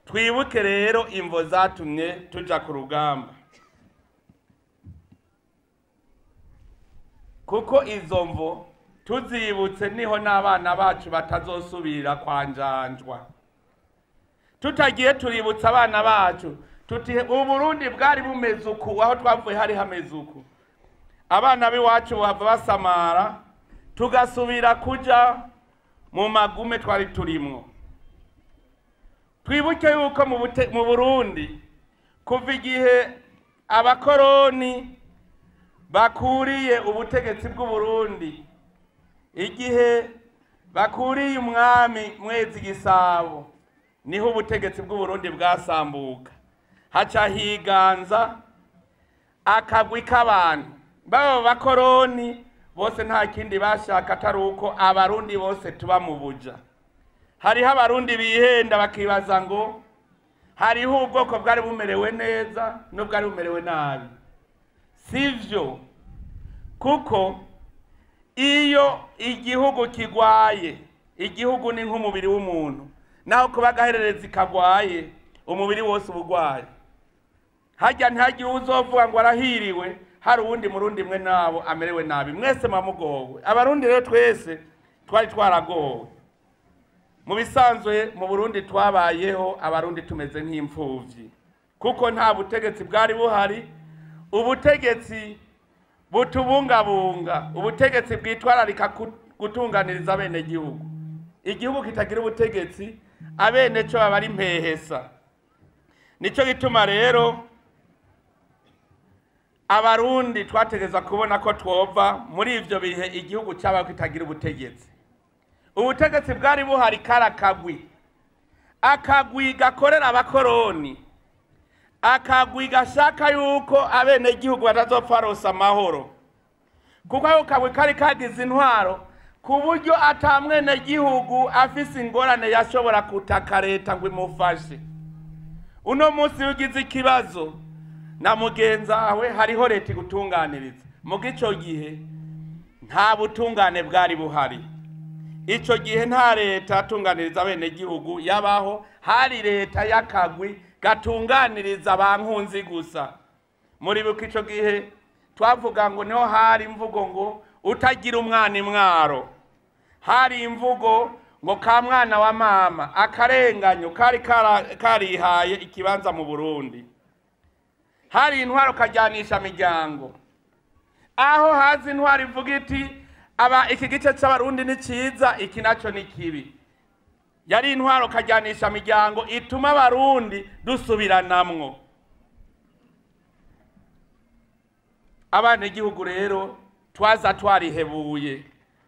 Twibuke rero imvo zatumye tuja ku rugamba, kuko izo mvo tuzibutse niho n'abana bacu batazosubira kwanjanjwa. Tutagiye tuributsa abana bacu tuti Uburundi bwari bumeze uku, aho twavuye hari hameze uku, abana b'iwacu bava basamara tugasubira kuja mu magume twari turimwo. Twibuke yuko mu Burundi kuva igihe abakoroni bakuriye ubutegetsi bw'u Burundi, igihe bakuriye umwami Mwezi Gisabo, niho ubutegetsi bw'u Burundi bwasambuka, haca higanza akagwi k'abantu. Baba bakoroni bose nta kindi bashaka atari uko abarundi bose tuba mu buja. Hariho abarundi bihenda bakibaza ngo hariho ubwoko bwari bumerewe neza n'ubwari bumerewe nabi. Sivyo, kuko iyo igihugu kigwaye, igihugu ni nk'umubiri w'umuntu, naho kuba gaherereza ikagwaye umubiri wose ubugwaye. Hajya ntihagire uzovuga ngo arahiriwe hari uwundi murundi mwe nabo amerewe nabi, mwese mamugowe. Abarundi rero twese twari twaragowe. Mu bisanzwe mu Burundi twabayeho abarundi tumeze nk'impfuvyi, kuko nta butegetsi bwari buhari, ubutegetsi butubungabunga, ubutegetsi bwitwararika gutunganiriza abene gihugu. Igihugu kitagira ubutegetsi abene cyo baba ari mpehesa. Nico gituma rero abarundi twategeza kubona ko twova muri ivyo bihe igihugu cyaba kitagira ubutegetsi. Ubutegetsi bwari buhari karakagwi, akagwi gakorera abakoroni, akagwi gashaka yuko abene gihugu batazopfa rosa amahoro, kuko ako kagwi kari kagize intwaro ku buryo atamwene gihugu afise ingorane yashobora kutaka leta ngo imufashe. Uno munsi ugize ikibazo na mugenzi wawe hariho leta igutunganiriza, mu gico gihe nta butungane bwari buhari. Ico gihe nta leta atunganiriza abene gihugu yabaho, hari leta y'akagwi gatunganiriza abankunzi gusa. Muri buko ico gihe twavuga ngo niho hari imvugo ngo utagira umwana imwaro, hari imvugo ngo ka mwana wa mama, akarenganyo kari karihaye ikibanza mu Burundi. Hari intwaro kajyanisha miryango, aho hazi intwaro ivuga iti iki gice cy'abarundi ni cyiza, iki naco ni kibi. Yari intwaro kajyanisha miryango ituma abarundi dusubiranamwo. Abana igihugu rero twaza twarihebuye,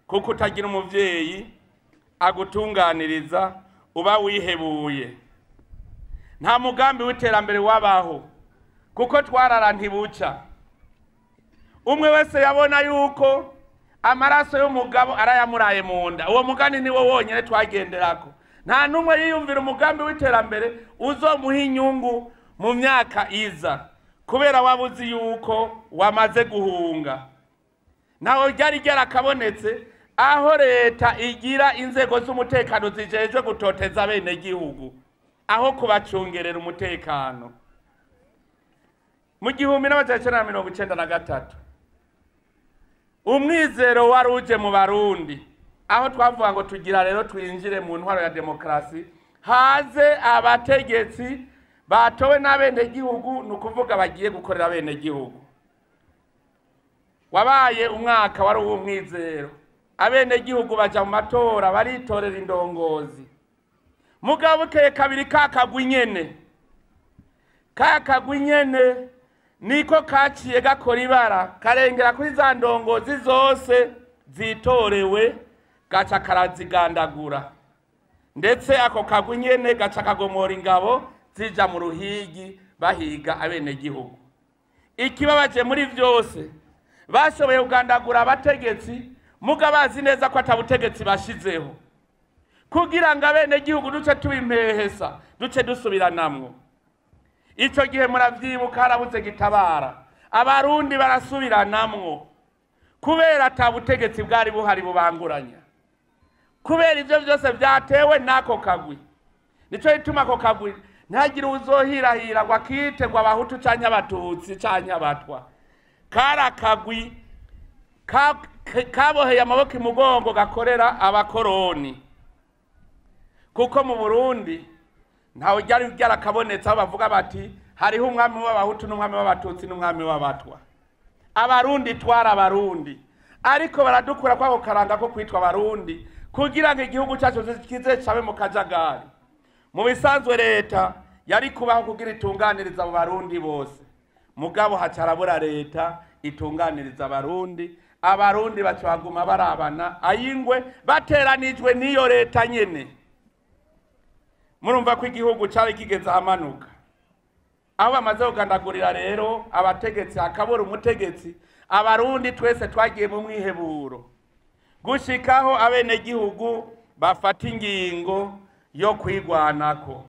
kuko utagira umuvyeyi agutunganiriza uba wihebuye. Nta mugambi w'iterambere wabaho, kuko twarara ntibuca. Umwe wese yabona yuko amaraso y'umugabo arayamuraye mu nda. Uwo mugani niwo wonyene twagenderako. Nta numwe yiyumvira umugambi w'iterambere uzomuha inyungu mu myaka iza, kubera wabuzi yuko wamaze guhunga. Naho ryari ryarakabonetse aho leta igira inzego z'umutekano zijejwe gutoteza bene gihugu, aho kubacungerera umutekano. Mu 1993 umwizero waruje mu Barundi, aho twavuga ngo tugira rero twinjire mu ntwaro ya demokrasi, haze abategetsi batowe n'abene gihugu, nukuvuga bagiye gukorera abene gihugu. Wabaye umwaka wari uw'umwizero, abene gihugu baja mu matora baritorera indongozi. Mugabo ke kabiri kakagwi nyene niko kaciye gakora ibara karengera kuri za ndongozi zose zitorewe gaca karazigandagura, ndetse ako kagwi nyene gaca kagomora ingabo zija mu ruhigi bahiga abenegihugu. Ikibabaje muri vyose bashoboye kugandagura abategetsi muga bazi neza ko atabutegetsi bashizeho kugira ngo abenegihugu duce tubimpehesa duce dusubiranamwo. Ico gihe muravyibuka harabuze gitabara, abarundi barasubiranamwo kubera atabutegetsi bwari buhari bubanguranya, kubera ivyo vyose vyatewe n'ako kagwi. Nico gituma ako kagwi ntagire uzohirahira ngo akite ngo abahutu canke abatutsi canke abatwa. Kara kagwi kaboheye amaboko imugongo gakorera abakoroni, kuko mu Burundi ntawe ryari ryarakabonetse aho bavuga bati hariho umwami w'abahutu n'umwami w'abatutsi n'umwami w'abatwa. Abarundi twarabarundi, ariko baradukura kwako karanga ko kwitwa abarundi kugira ngo igihugu cyacu kize cabe mu kajagari. Mu bisanzwe leta yari kubaho kugira itunganiriza abo barundi bose, mugabo hacarabura leta itunganiriza abarundi. Abarundi bacaguma barabana ayingwe bateranijwe n'iyo leta nyene. Murumva ko igihugu cari kigeze hamanuka aho bamaze kugandagurira rero abategetsi, hakabura umutegetsi. Abarundi twese twagiye mu mwiheburo gushikaho abenegihugu bafata ingingo yo kwigwanako.